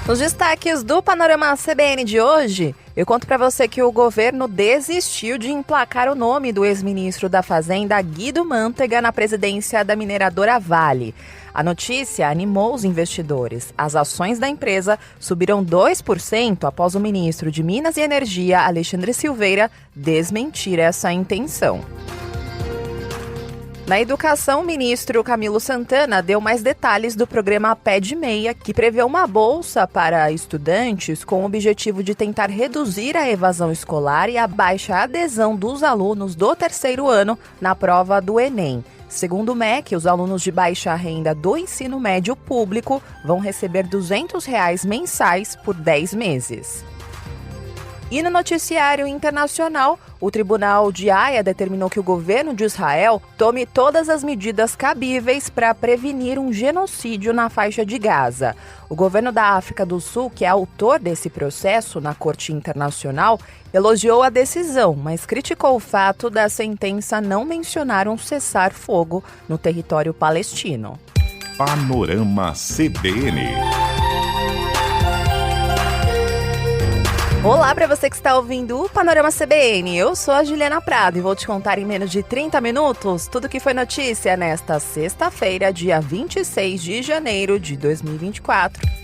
Nos destaques do Panorama CBN de hoje, eu conto para você que o governo desistiu de emplacar o nome do ex-ministro da Fazenda, Guido Mantega, na presidência da mineradora Vale. A notícia animou os investidores. As ações da empresa subiram 2% após o ministro de Minas e Energia, Alexandre Silveira, desmentir essa intenção. Na educação, o ministro Camilo Santana deu mais detalhes do programa Pé de Meia, que prevê uma bolsa para estudantes com o objetivo de tentar reduzir a evasão escolar e a baixa adesão dos alunos do terceiro ano na prova do Enem. Segundo o MEC, os alunos de baixa renda do ensino médio público vão receber R$ 200 mensais por 10 meses. E no noticiário internacional, o Tribunal de Haia determinou que o governo de Israel tome todas as medidas cabíveis para prevenir um genocídio na faixa de Gaza. O governo da África do Sul, que é autor desse processo na Corte Internacional, elogiou a decisão, mas criticou o fato da sentença não mencionar um cessar-fogo no território palestino. Panorama CBN. Olá para você que está ouvindo o Panorama CBN, eu sou a Juliana Prado e vou te contar em menos de 30 minutos tudo que foi notícia nesta sexta-feira, dia 26 de janeiro de 2024.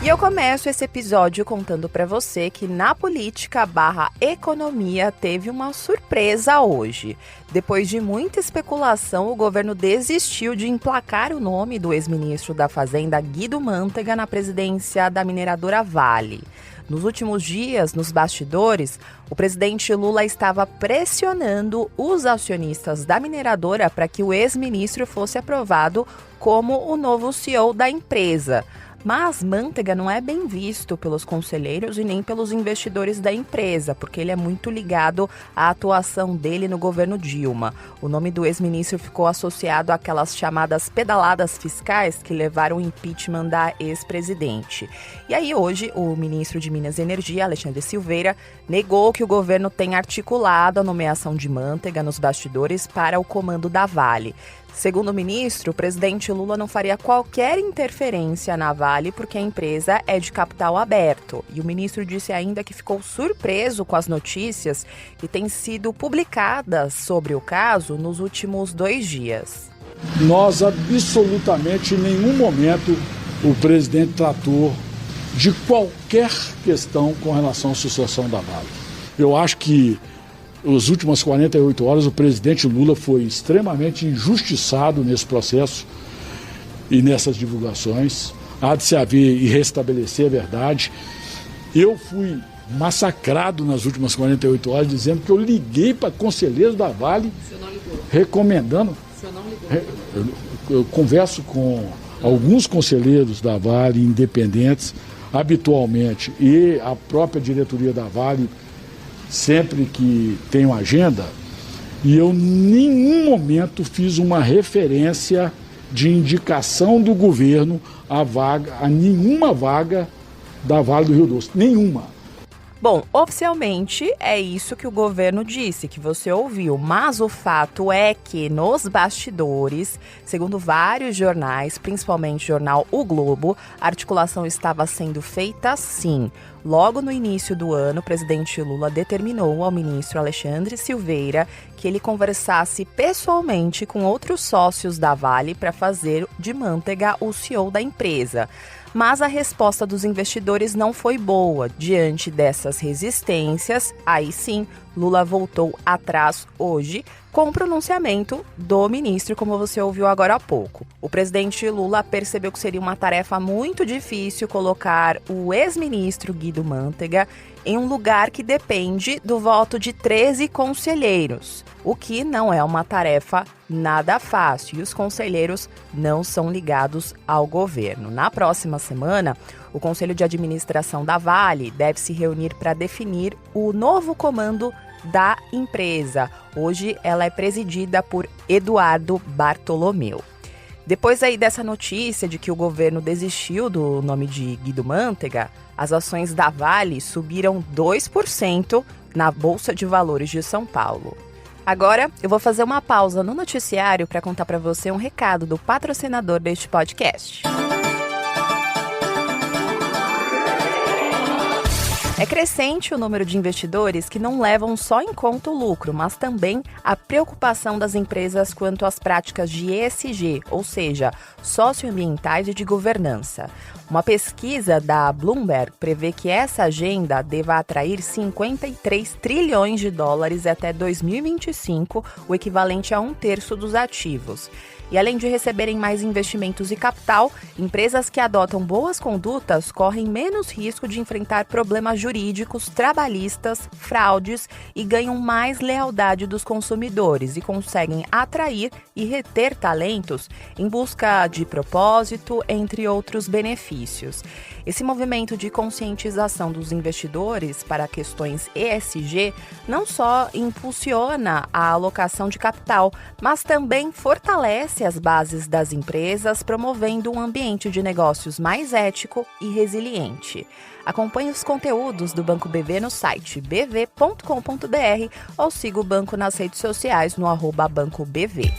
E eu começo esse episódio contando para você que na política/economia teve uma surpresa hoje. Depois de muita especulação, o governo desistiu de emplacar o nome do ex-ministro da Fazenda, Guido Mantega, na presidência da mineradora Vale. Nos últimos dias, nos bastidores, o presidente Lula estava pressionando os acionistas da mineradora para que o ex-ministro fosse aprovado como o novo CEO da empresa. Mas Mantega não é bem visto pelos conselheiros e nem pelos investidores da empresa, porque ele é muito ligado à atuação dele no governo Dilma. O nome do ex-ministro ficou associado àquelas chamadas pedaladas fiscais que levaram ao impeachment da ex-presidente. E aí hoje o ministro de Minas e Energia, Alexandre Silveira, negou que o governo tenha articulado a nomeação de Mantega nos bastidores para o comando da Vale. Segundo o ministro, o presidente Lula não faria qualquer interferência na Vale porque a empresa é de capital aberto. E o ministro disse ainda que ficou surpreso com as notícias que têm sido publicadas sobre o caso nos últimos 2 dias. Nós absolutamente em nenhum momento o presidente tratou de qualquer questão com relação à sucessão da Vale. Eu acho que nas últimas 48 horas, o presidente Lula foi extremamente injustiçado nesse processo e nessas divulgações. Há de se haver e restabelecer a verdade. Eu fui massacrado nas últimas 48 horas, dizendo que eu liguei para conselheiros da Vale, recomendando. O senhor não ligou? Eu converso com alguns conselheiros da Vale, independentes, habitualmente, e a própria diretoria da Vale, sempre que tenho agenda, e eu em nenhum momento fiz uma referência de indicação do governo a nenhuma vaga da Vale do Rio Doce, nenhuma. Bom, oficialmente é isso que o governo disse, que você ouviu, mas o fato é que nos bastidores, segundo vários jornais, principalmente o jornal O Globo, a articulação estava sendo feita sim. Logo no início do ano, o presidente Lula determinou ao ministro Alexandre Silveira que ele conversasse pessoalmente com outros sócios da Vale para fazer de Mantega o CEO da empresa. Mas a resposta dos investidores não foi boa. Diante dessas resistências, aí sim, Lula voltou atrás hoje com o pronunciamento do ministro, como você ouviu agora há pouco. O presidente Lula percebeu que seria uma tarefa muito difícil colocar o ex-ministro Guido Mantega em um lugar que depende do voto de 13 conselheiros, o que não é uma tarefa nada fácil, e os conselheiros não são ligados ao governo. Na próxima semana, o Conselho de Administração da Vale deve se reunir para definir o novo comando da empresa. Hoje ela é presidida por Eduardo Bartolomeu. Depois aí dessa notícia de que o governo desistiu do nome de Guido Mantega, as ações da Vale subiram 2% na Bolsa de Valores de São Paulo. Agora, eu vou fazer uma pausa no noticiário para contar para você um recado do patrocinador deste podcast. É crescente o número de investidores que não levam só em conta o lucro, mas também a preocupação das empresas quanto às práticas de ESG, ou seja, socioambientais e de governança. Uma pesquisa da Bloomberg prevê que essa agenda deva atrair 53 trilhões de dólares até 2025, o equivalente a 1/3 dos ativos. E além de receberem mais investimentos e capital, empresas que adotam boas condutas correm menos risco de enfrentar problemas jurídicos, trabalhistas, fraudes e ganham mais lealdade dos consumidores e conseguem atrair e reter talentos em busca de propósito, entre outros benefícios. Esse movimento de conscientização dos investidores para questões ESG não só impulsiona a alocação de capital, mas também fortalece as bases das empresas, promovendo um ambiente de negócios mais ético e resiliente. Acompanhe os conteúdos do Banco BV no site bv.com.br ou siga o banco nas redes sociais no @BancoBV.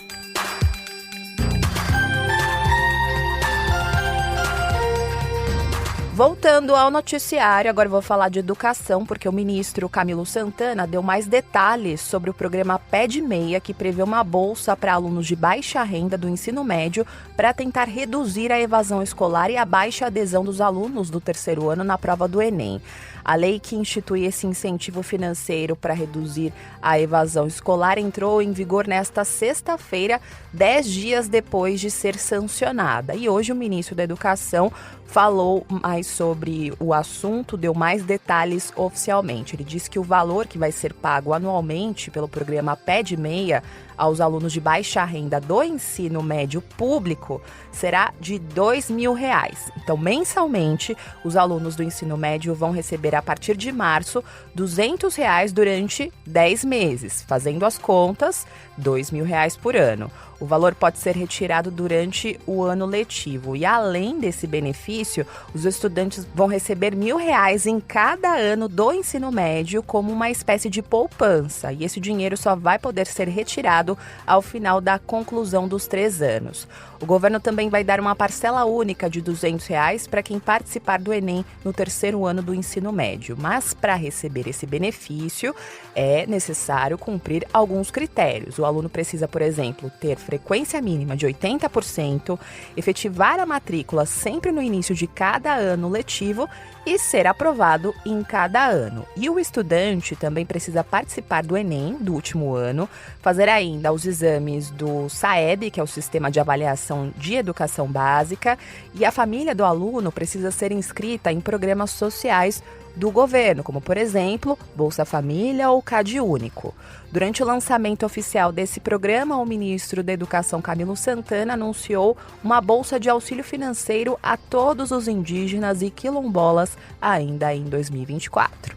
Voltando ao noticiário, agora eu vou falar de educação, porque o ministro Camilo Santana deu mais detalhes sobre o programa Pé de Meia, que prevê uma bolsa para alunos de baixa renda do ensino médio para tentar reduzir a evasão escolar e a baixa adesão dos alunos do terceiro ano na prova do Enem. A lei que institui esse incentivo financeiro para reduzir a evasão escolar entrou em vigor nesta sexta-feira, 10 dias depois de ser sancionada. E hoje o ministro da Educação falou mais sobre o assunto, deu mais detalhes oficialmente. Ele disse que o valor que vai ser pago anualmente pelo programa Pé de Meia aos alunos de baixa renda do ensino médio público será de R$ 2.000. Então, mensalmente, os alunos do ensino médio vão receber, a partir de março, R$ 200 durante 10 meses. Fazendo as contas, R$ 2.000 por ano. O valor pode ser retirado durante o ano letivo. E além desse benefício, os estudantes vão receber R$ 1.000 em cada ano do ensino médio como uma espécie de poupança. E esse dinheiro só vai poder ser retirado ao final da conclusão dos 3 anos. O governo também vai dar uma parcela única de R$ 200 para quem participar do Enem no terceiro ano do ensino médio. Mas para receber esse benefício, é necessário cumprir alguns critérios. O aluno precisa, por exemplo, ter frequência mínima de 80%, efetivar a matrícula sempre no início de cada ano letivo e ser aprovado em cada ano. E o estudante também precisa participar do Enem do último ano, fazer ainda os exames do SAEB, que é o Sistema de Avaliação de Educação Básica, e a família do aluno precisa ser inscrita em programas sociais do governo, como, por exemplo, Bolsa Família ou CadÚnico. Durante o lançamento oficial desse programa, o ministro da Educação, Camilo Santana, anunciou uma bolsa de auxílio financeiro a todos os indígenas e quilombolas ainda em 2024.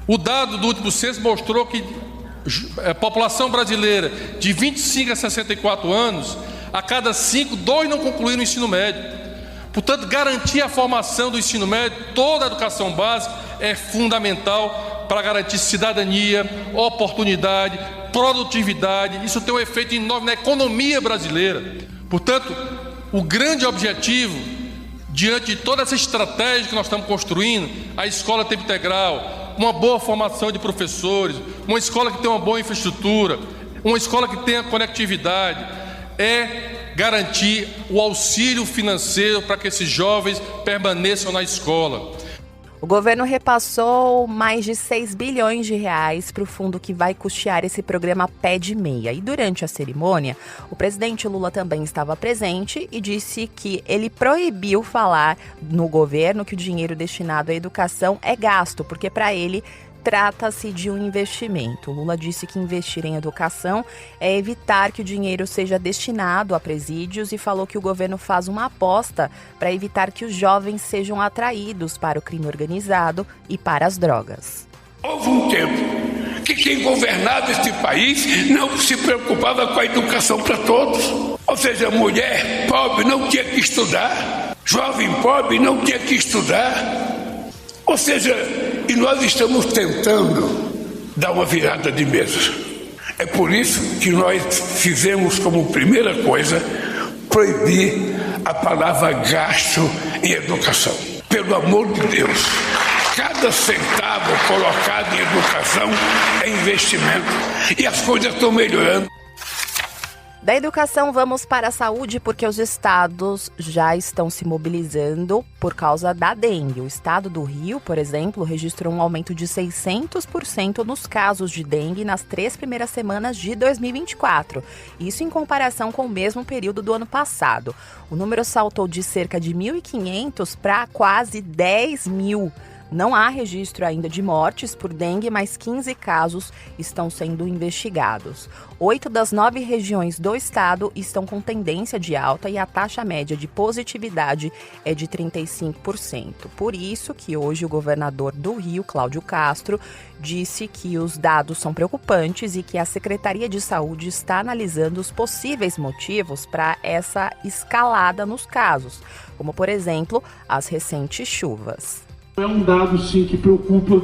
O dado do último censo mostrou que a população brasileira de 25 a 64 anos, a cada 5, 2 não concluíram o ensino médio. Portanto, garantir a formação do ensino médio, toda a educação básica, é fundamental para garantir cidadania, oportunidade, produtividade. Isso tem um efeito enorme na economia brasileira. Portanto, o grande objetivo, diante de toda essa estratégia que nós estamos construindo, a escola tempo integral, uma boa formação de professores, uma escola que tem uma boa infraestrutura, uma escola que tenha conectividade, é garantir o auxílio financeiro para que esses jovens permaneçam na escola. O governo repassou mais de 6 bilhões de reais para o fundo que vai custear esse programa Pé de Meia. E durante a cerimônia, o presidente Lula também estava presente e disse que ele proibiu falar no governo que o dinheiro destinado à educação é gasto, porque para ele trata-se de um investimento. Lula disse que investir em educação é evitar que o dinheiro seja destinado a presídios e falou que o governo faz uma aposta para evitar que os jovens sejam atraídos para o crime organizado e para as drogas. Houve um tempo que quem governava este país não se preocupava com a educação para todos. Ou seja, mulher pobre não tinha que estudar, jovem pobre não tinha que estudar. Ou seja, e nós estamos tentando dar uma virada de mesa. É por isso que nós fizemos como primeira coisa proibir a palavra gasto em educação. Pelo amor de Deus, cada centavo colocado em educação é investimento e as coisas estão melhorando. Da educação, vamos para a saúde, porque os estados já estão se mobilizando por causa da dengue. O estado do Rio, por exemplo, registrou um aumento de 600% nos casos de dengue nas 3 primeiras semanas de 2024. Isso em comparação com o mesmo período do ano passado. O número saltou de cerca de 1.500 para quase 10.000. Não há registro ainda de mortes por dengue, mas 15 casos estão sendo investigados. 8 das 9 regiões do estado estão com tendência de alta e a taxa média de positividade é de 35%. Por isso que hoje o governador do Rio, Cláudio Castro, disse que os dados são preocupantes e que a Secretaria de Saúde está analisando os possíveis motivos para essa escalada nos casos, como, por exemplo, as recentes chuvas. É um dado, sim, que preocupa,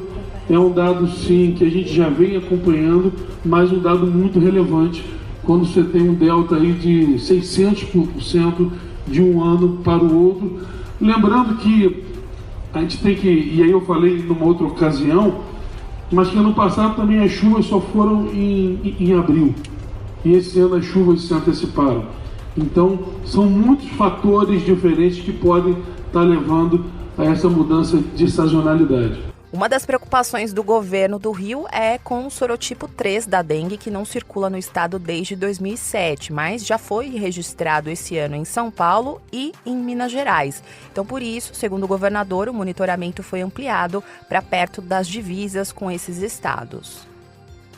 é um dado, sim, que a gente já vem acompanhando, mas um dado muito relevante quando você tem um delta aí de 600% de um ano para o outro. Lembrando que a gente tem que, e aí eu falei numa outra ocasião, mas que ano passado também as chuvas só foram em abril, e esse ano as chuvas se anteciparam. Então, são muitos fatores diferentes que podem estar levando a essa mudança de sazonalidade. Uma das preocupações do governo do Rio é com o sorotipo 3 da dengue, que não circula no estado desde 2007, mas já foi registrado esse ano em São Paulo e em Minas Gerais. Então, por isso, segundo o governador, o monitoramento foi ampliado para perto das divisas com esses estados.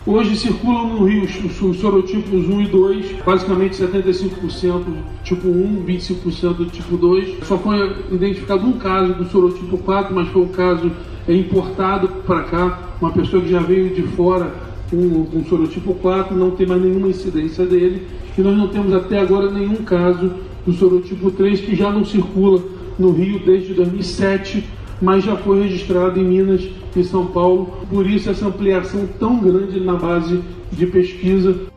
Hoje circulam no Rio os sorotipos 1 e 2, basicamente 75% tipo 1, 25% do tipo 2. Só foi identificado um caso do sorotipo 4, mas foi um caso importado para cá, uma pessoa que já veio de fora com sorotipo 4, não tem mais nenhuma incidência dele. E nós não temos até agora nenhum caso do sorotipo 3, que já não circula no Rio desde 2007, mas já foi registrado em Minas e São Paulo. Por isso essa ampliação tão grande na base de pesquisa.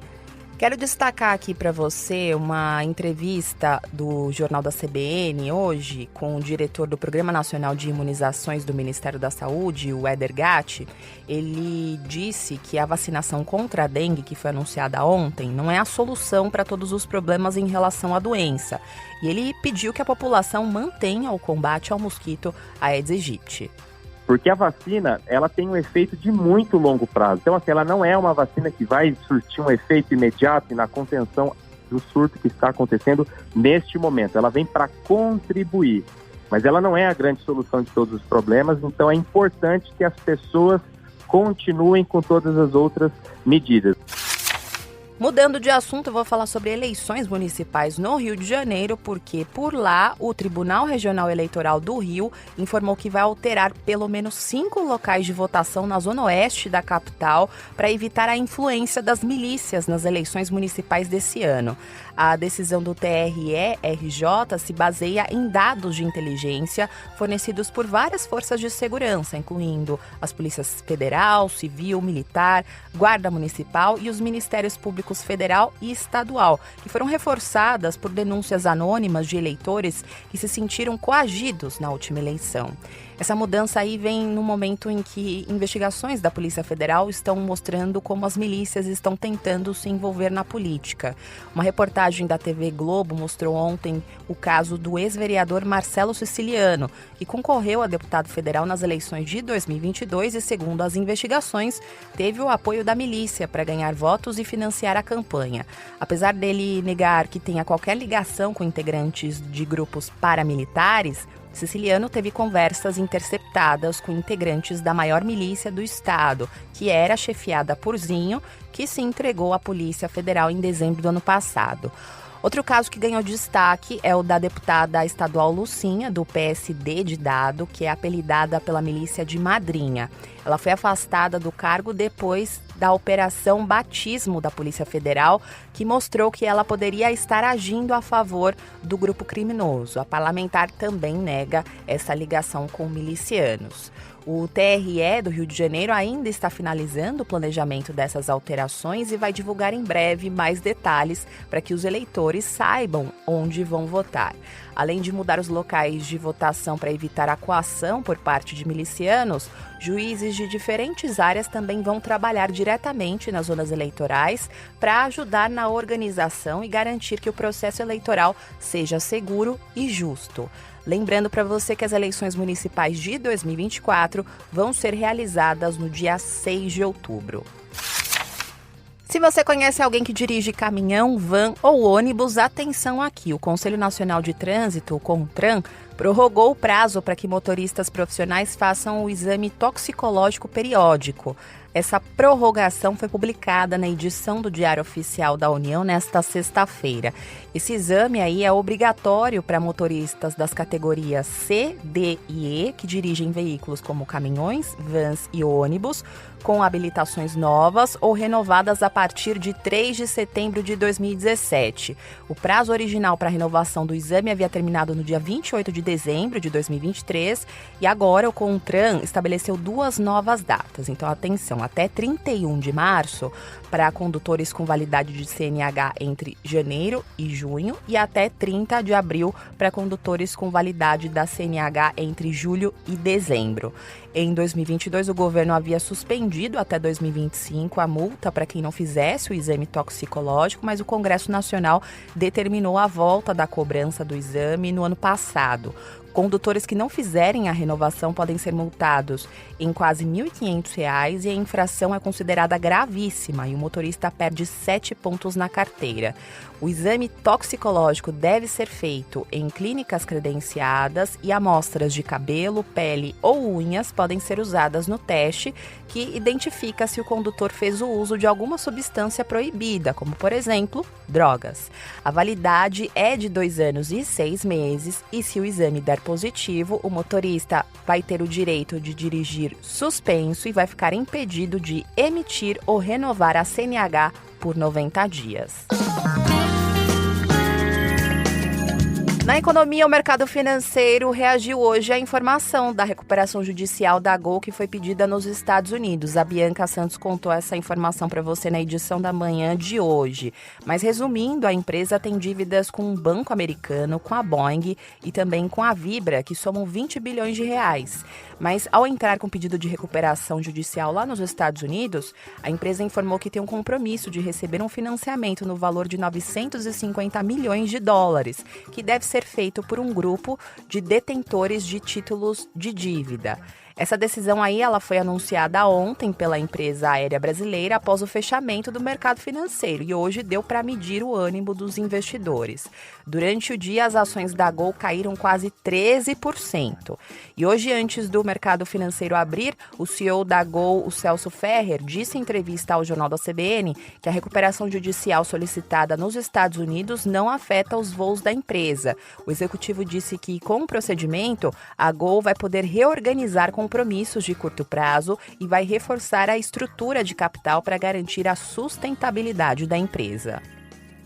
Quero destacar aqui para você uma entrevista do Jornal da CBN hoje com o diretor do Programa Nacional de Imunizações do Ministério da Saúde, o Éder Gatti. Ele disse que a vacinação contra a dengue, que foi anunciada ontem, não é a solução para todos os problemas em relação à doença. E ele pediu que a população mantenha o combate ao mosquito Aedes aegypti. Porque a vacina, ela tem um efeito de muito longo prazo. Então, assim, ela não é uma vacina que vai surtir um efeito imediato na contenção do surto que está acontecendo neste momento. Ela vem para contribuir, mas ela não é a grande solução de todos os problemas. Então, é importante que as pessoas continuem com todas as outras medidas. Mudando de assunto, eu vou falar sobre eleições municipais no Rio de Janeiro, porque por lá o Tribunal Regional Eleitoral do Rio informou que vai alterar pelo menos 5 locais de votação na zona oeste da capital para evitar a influência das milícias nas eleições municipais desse ano. A decisão do TRE-RJ se baseia em dados de inteligência fornecidos por várias forças de segurança, incluindo as polícias federal, civil, militar, guarda municipal e os ministérios públicos federal e estadual, que foram reforçadas por denúncias anônimas de eleitores que se sentiram coagidos na última eleição. Essa mudança aí vem no momento em que investigações da Polícia Federal estão mostrando como as milícias estão tentando se envolver na política. Uma reportagem da TV Globo mostrou ontem o caso do ex-vereador Marcelo Siciliano, que concorreu a deputado federal nas eleições de 2022 e, segundo as investigações, teve o apoio da milícia para ganhar votos e financiar a campanha. Apesar dele negar que tenha qualquer ligação com integrantes de grupos paramilitares, Siciliano teve conversas interceptadas com integrantes da maior milícia do estado, que era chefiada por Zinho, que se entregou à Polícia Federal em dezembro do ano passado. Outro caso que ganhou destaque é o da deputada estadual Lucinha, do PSD de Dado, que é apelidada pela milícia de Madrinha. Ela foi afastada do cargo depois da Operação Batismo da Polícia Federal, que mostrou que ela poderia estar agindo a favor do grupo criminoso. A parlamentar também nega essa ligação com milicianos. O TRE do Rio de Janeiro ainda está finalizando o planejamento dessas alterações e vai divulgar em breve mais detalhes para que os eleitores saibam onde vão votar. Além de mudar os locais de votação para evitar a coação por parte de milicianos, juízes de diferentes áreas também vão trabalhar diretamente nas zonas eleitorais para ajudar na organização e garantir que o processo eleitoral seja seguro e justo. Lembrando para você que as eleições municipais de 2024 vão ser realizadas no dia 6 de outubro. Se você conhece alguém que dirige caminhão, van ou ônibus, atenção aqui. O Conselho Nacional de Trânsito, o CONTRAN, prorrogou o prazo para que motoristas profissionais façam o exame toxicológico periódico. Essa prorrogação foi publicada na edição do Diário Oficial da União nesta sexta-feira. Esse exame aí é obrigatório para motoristas das categorias C, D e E, que dirigem veículos como caminhões, vans e ônibus, com habilitações novas ou renovadas a partir de 3 de setembro de 2017. O prazo original para a renovação do exame havia terminado no dia 28 de dezembro de 2023 e agora o CONTRAN estabeleceu 2 novas datas. Então, atenção, até 31 de março para condutores com validade de CNH entre janeiro e junho e até 30 de abril para condutores com validade da CNH entre julho e dezembro. Em 2022, o governo havia suspendido até 2025 a multa para quem não fizesse o exame toxicológico, mas o Congresso Nacional determinou a volta da cobrança do exame no ano passado. Condutores que não fizerem a renovação podem ser multados em quase R$ 1.500 e a infração é considerada gravíssima e o motorista perde 7 pontos na carteira. O exame toxicológico deve ser feito em clínicas credenciadas e amostras de cabelo, pele ou unhas podem ser usadas no teste que identifica se o condutor fez o uso de alguma substância proibida, como, por exemplo, drogas. A validade é de 2 anos e 6 meses e se o exame der positivo, o motorista vai ter o direito de dirigir suspenso e vai ficar impedido de emitir ou renovar a CNH por 90 dias. Na economia, o mercado financeiro reagiu hoje à informação da recuperação judicial da Gol que foi pedida nos Estados Unidos. A Bianca Santos contou essa informação para você na edição da manhã de hoje. Mas resumindo, a empresa tem dívidas com um banco americano, com a Boeing e também com a Vibra, que somam 20 bilhões de reais. Mas ao entrar com pedido de recuperação judicial lá nos Estados Unidos, a empresa informou que tem um compromisso de receber um financiamento no valor de 950 milhões de dólares, que deve ser feito por um grupo de detentores de títulos de dívida. Essa decisão aí ela foi anunciada ontem pela empresa aérea brasileira após o fechamento do mercado financeiro e hoje deu para medir o ânimo dos investidores. Durante o dia, as ações da Gol caíram quase 13%. E hoje, antes do mercado financeiro abrir, o CEO da Gol, o Celso Ferrer, disse em entrevista ao Jornal da CBN que a recuperação judicial solicitada nos Estados Unidos não afeta os voos da empresa. O executivo disse que, com o procedimento, a Gol vai poder reorganizar compromissos de curto prazo e vai reforçar a estrutura de capital para garantir a sustentabilidade da empresa.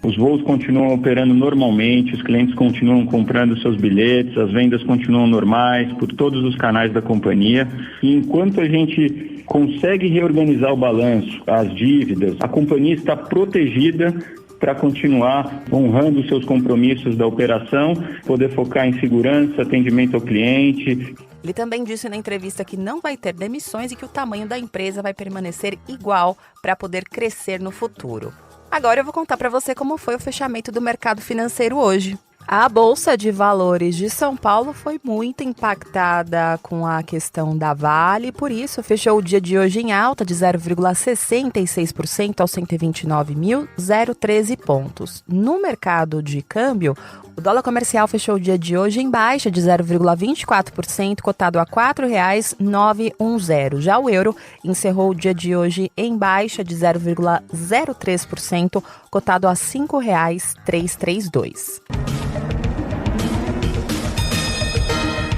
Os voos continuam operando normalmente, os clientes continuam comprando seus bilhetes, as vendas continuam normais por todos os canais da companhia. E enquanto a gente consegue reorganizar o balanço, as dívidas, a companhia está protegida para continuar honrando os seus compromissos da operação, poder focar em segurança, atendimento ao cliente. Ele também disse na entrevista que não vai ter demissões e que o tamanho da empresa vai permanecer igual para poder crescer no futuro. Agora eu vou contar para você como foi o fechamento do mercado financeiro hoje. A Bolsa de Valores de São Paulo foi muito impactada com a questão da Vale, por isso fechou o dia de hoje em alta de 0,66% aos 129.013 pontos. No mercado de câmbio, o dólar comercial fechou o dia de hoje em baixa de 0,24%, cotado a R$ 4,910. Já o euro encerrou o dia de hoje em baixa de 0,03%, cotado a R$ 5,332.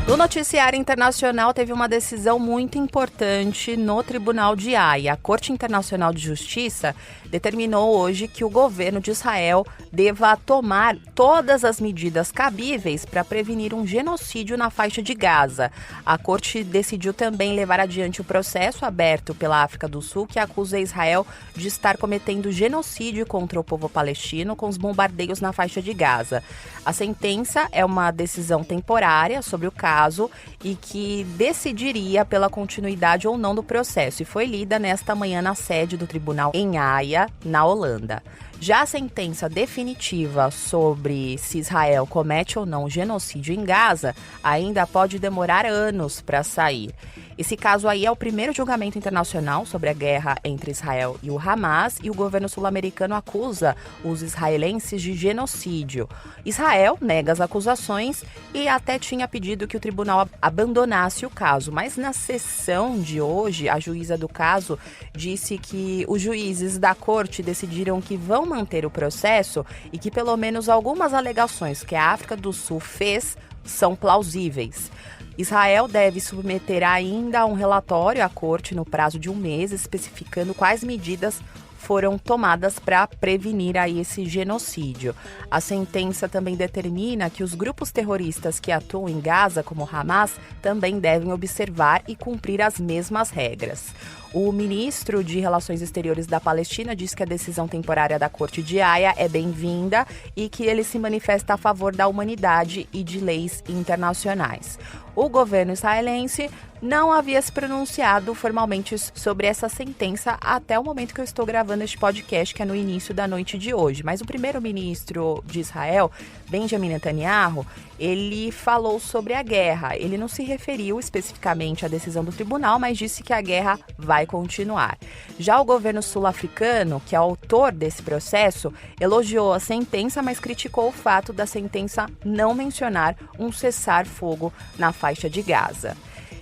No noticiário internacional, teve uma decisão muito importante no Tribunal de Haia. A Corte Internacional de Justiça determinou hoje que o governo de Israel deva tomar todas as medidas cabíveis para prevenir um genocídio na faixa de Gaza. A Corte decidiu também levar adiante o processo aberto pela África do Sul, que acusa Israel de estar cometendo genocídio contra o povo palestino com os bombardeios na faixa de Gaza. A sentença é uma decisão temporária sobre o caso e que decidiria pela continuidade ou não do processo, e foi lida nesta manhã na sede do tribunal em Haia, na Holanda. Já a sentença definitiva sobre se Israel comete ou não genocídio em Gaza ainda pode demorar anos para sair. Esse caso aí é o primeiro julgamento internacional sobre a guerra entre Israel e o Hamas, e o governo sul-americano acusa os israelenses de genocídio. Israel nega as acusações e até tinha pedido que o tribunal abandonasse o caso, mas na sessão de hoje, a juíza do caso disse que os juízes da corte decidiram que vão manter o processo e que pelo menos algumas alegações que a África do Sul fez são plausíveis. Israel deve submeter ainda um relatório à corte no prazo de um mês, especificando quais medidas foram tomadas para prevenir aí esse genocídio. A sentença também determina que os grupos terroristas que atuam em Gaza, como Hamas, também devem observar e cumprir as mesmas regras. O ministro de Relações Exteriores da Palestina diz que a decisão temporária da Corte de Haia é bem-vinda e que ele se manifesta a favor da humanidade e de leis internacionais. O governo israelense não havia se pronunciado formalmente sobre essa sentença até o momento que eu estou gravando este podcast, que é no início da noite de hoje. Mas o primeiro-ministro de Israel, Benjamin Netanyahu, ele falou sobre a guerra. Ele não se referiu especificamente à decisão do tribunal, mas disse que a guerra vai continuar. Já o governo sul-africano, que é autor desse processo, elogiou a sentença, mas criticou o fato da sentença não mencionar um cessar-fogo na faixa de Gaza.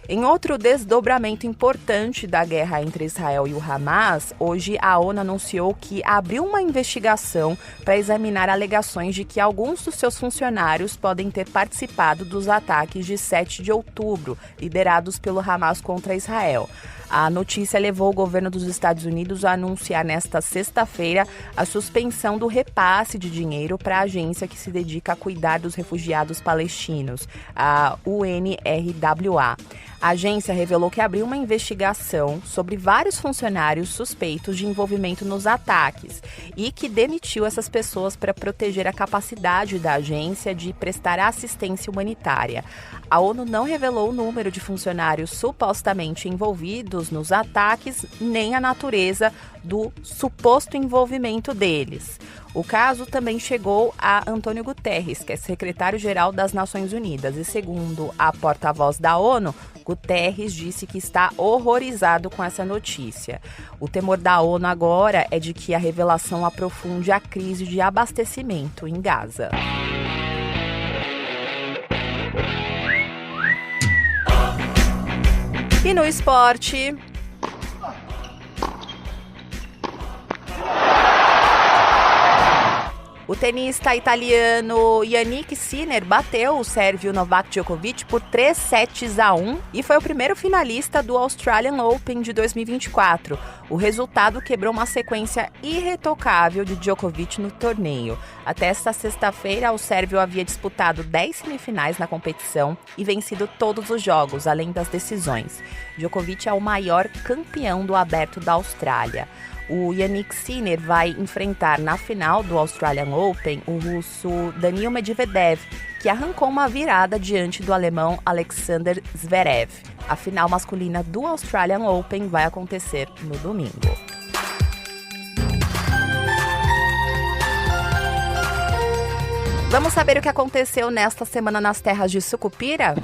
Em outro desdobramento importante da guerra entre Israel e o Hamas, hoje a ONU anunciou que abriu uma investigação para examinar alegações de que alguns dos seus funcionários podem ter participado dos ataques de 7 de outubro, liderados pelo Hamas contra Israel. A notícia levou o governo dos Estados Unidos a anunciar nesta sexta-feira a suspensão do repasse de dinheiro para a agência que se dedica a cuidar dos refugiados palestinos, a UNRWA. A agência revelou que abriu uma investigação sobre vários funcionários suspeitos de envolvimento nos ataques e que demitiu essas pessoas para proteger a capacidade da agência de prestar assistência humanitária. A ONU não revelou o número de funcionários supostamente envolvidos nos ataques, nem a natureza do suposto envolvimento deles. O caso também chegou a Antônio Guterres, que é secretário-geral das Nações Unidas, e segundo a porta-voz da ONU, Guterres disse que está horrorizado com essa notícia. O temor da ONU agora é de que a revelação aprofunde a crise de abastecimento em Gaza. E no esporte... O tenista italiano Jannik Sinner bateu o sérvio Novak Djokovic por 3-1 e foi o primeiro finalista do Australian Open de 2024. O resultado quebrou uma sequência irretocável de Djokovic no torneio. Até esta sexta-feira, o sérvio havia disputado 10 semifinais na competição e vencido todos os jogos, além das decisões. Djokovic é o maior campeão do Aberto da Austrália. O Jannik Sinner vai enfrentar na final do Australian Open o russo Daniil Medvedev, que arrancou uma virada diante do alemão Alexander Zverev. A final masculina do Australian Open vai acontecer no domingo. Vamos saber o que aconteceu nesta semana nas terras de Sucupira?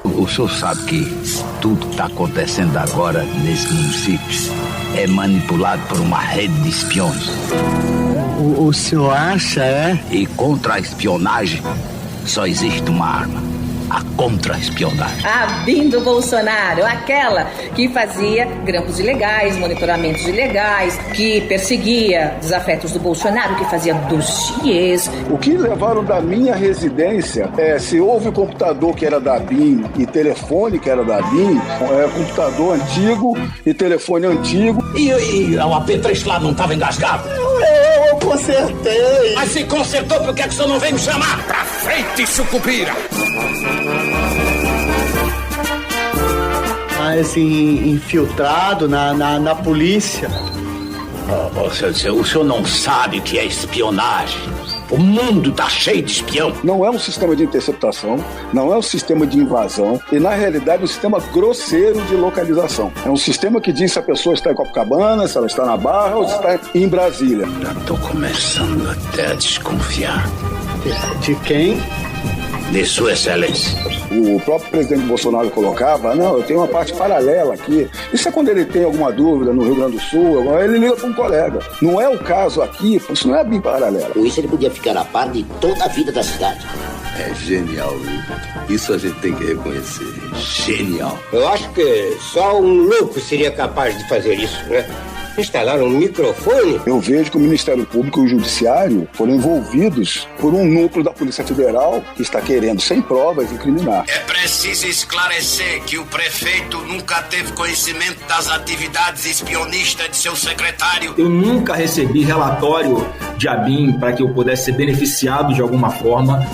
O senhor sabe que tudo que está acontecendo agora nesse município é manipulado por uma rede de espiões. O senhor acha, é? E contra a espionagem só existe uma arma: a contra-espionagem. A BIM do Bolsonaro, aquela que fazia grampos ilegais, monitoramentos ilegais, que perseguia desafetos do Bolsonaro, que fazia dossiês. O que levaram da minha residência, se houve computador que era da BIM e telefone que era da BIM, computador antigo e telefone antigo. E o AP3 lá não estava engasgado? Eu consertei. Mas se consertou, por que o senhor não veio me chamar? Pra frente, sucupira! Mas infiltrado na polícia. O senhor não sabe o que é espionagem. O mundo tá cheio de espião. Não é um sistema de interceptação, não é um sistema de invasão e, na realidade, é um sistema grosseiro de localização. É um sistema que diz se a pessoa está em Copacabana, se ela está na Barra ou se está em Brasília. Já tô começando até a desconfiar. De quem? De Sua Excelência. O próprio presidente Bolsonaro colocava, não, eu tenho uma parte paralela aqui. Isso é quando ele tem alguma dúvida no Rio Grande do Sul, ele liga para um colega. Não é o caso aqui, isso não é bem paralela. Com isso ele podia ficar a par de toda a vida da cidade. É genial, viu? Isso a gente tem que reconhecer. Genial. Eu acho que só um louco seria capaz de fazer isso, né? Instalar um microfone? Eu vejo que o Ministério Público e o Judiciário foram envolvidos por um núcleo da Polícia Federal que está querendo, sem provas, incriminar. É preciso esclarecer que o prefeito nunca teve conhecimento das atividades espionistas de seu secretário. Eu nunca recebi relatório de ABIN para que eu pudesse ser beneficiado de alguma forma.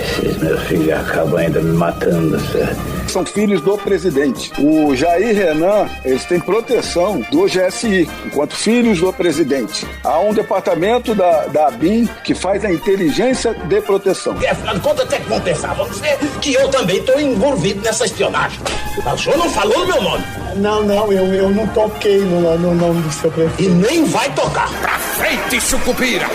Esses meus filhos acabam ainda me matando, certo? São filhos do presidente. O Jair Renan, eles têm proteção do GSI, enquanto filhos do presidente. Há um departamento da ABIN que faz a inteligência de proteção. Afinal de contas, até que vão pensar, vamos dizer que eu também estou envolvido nessa espionagem. O senhor não falou no meu nome. Não, eu não toquei no nome do seu prefeito. E nem vai tocar. Pra frente, sucupira!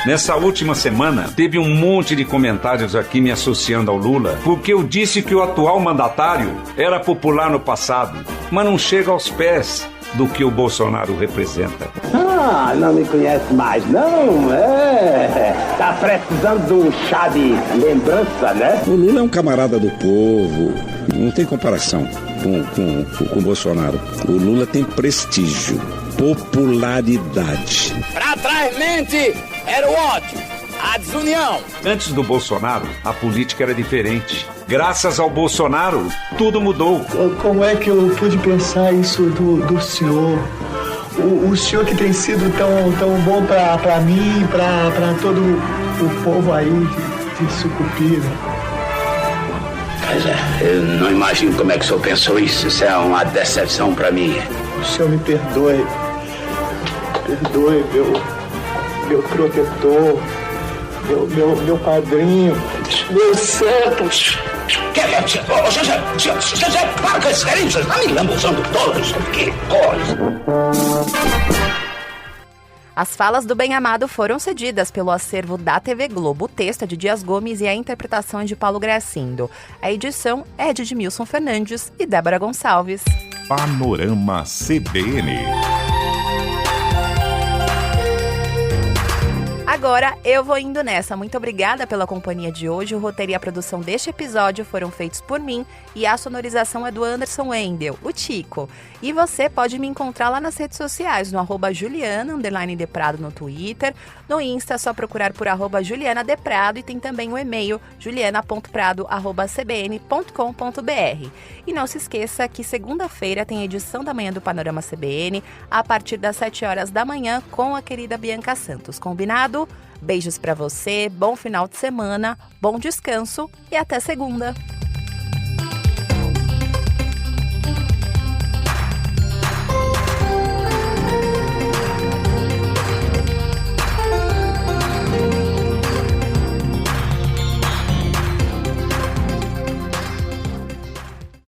Nessa última semana, teve um monte de comentários aqui me associando ao Lula, porque eu disse que o atual mandatário era popular no passado, mas não chega aos pés do que o Bolsonaro representa. Ah, não me conhece mais, não? Tá precisando de um chá de lembrança, né? O Lula é um camarada do povo, não tem comparação com o Bolsonaro. O Lula tem prestígio, popularidade. Pra trás mente era o ódio, a desunião. Antes do Bolsonaro, a política era diferente. Graças ao Bolsonaro, tudo mudou. Como é que eu pude pensar isso do senhor? O senhor que tem sido tão bom pra mim, pra todo o povo aí de Sucupira. Pois é, eu não imagino como é que o senhor pensou isso. Isso é uma decepção pra mim. O senhor me perdoe. Perdoe, meu protetor, meu padrinho, meu santo. Para com esses carinhos, vocês estão me lambuzando todos. Que coisa. As falas do bem-amado foram cedidas pelo acervo da TV Globo. O texto é de Dias Gomes e a interpretação é de Paulo Gracindo. A edição é de Edmilson Fernandes e Débora Gonçalves. Panorama CBN. Agora eu vou indo nessa. Muito obrigada pela companhia de hoje. O roteiro e a produção deste episódio foram feitos por mim e a sonorização é do Anderson Wendel, o Tico. E você pode me encontrar lá nas redes sociais, no @Juliana_Deprado no Twitter. No Insta é só procurar por @JulianaDeprado e tem também o e-mail juliana.prado@cbn.com.br. E não se esqueça que segunda-feira tem a edição da manhã do Panorama CBN a partir das 7 horas da manhã com a querida Bianca Santos. Combinado? Beijos pra você, bom final de semana, bom descanso e até segunda!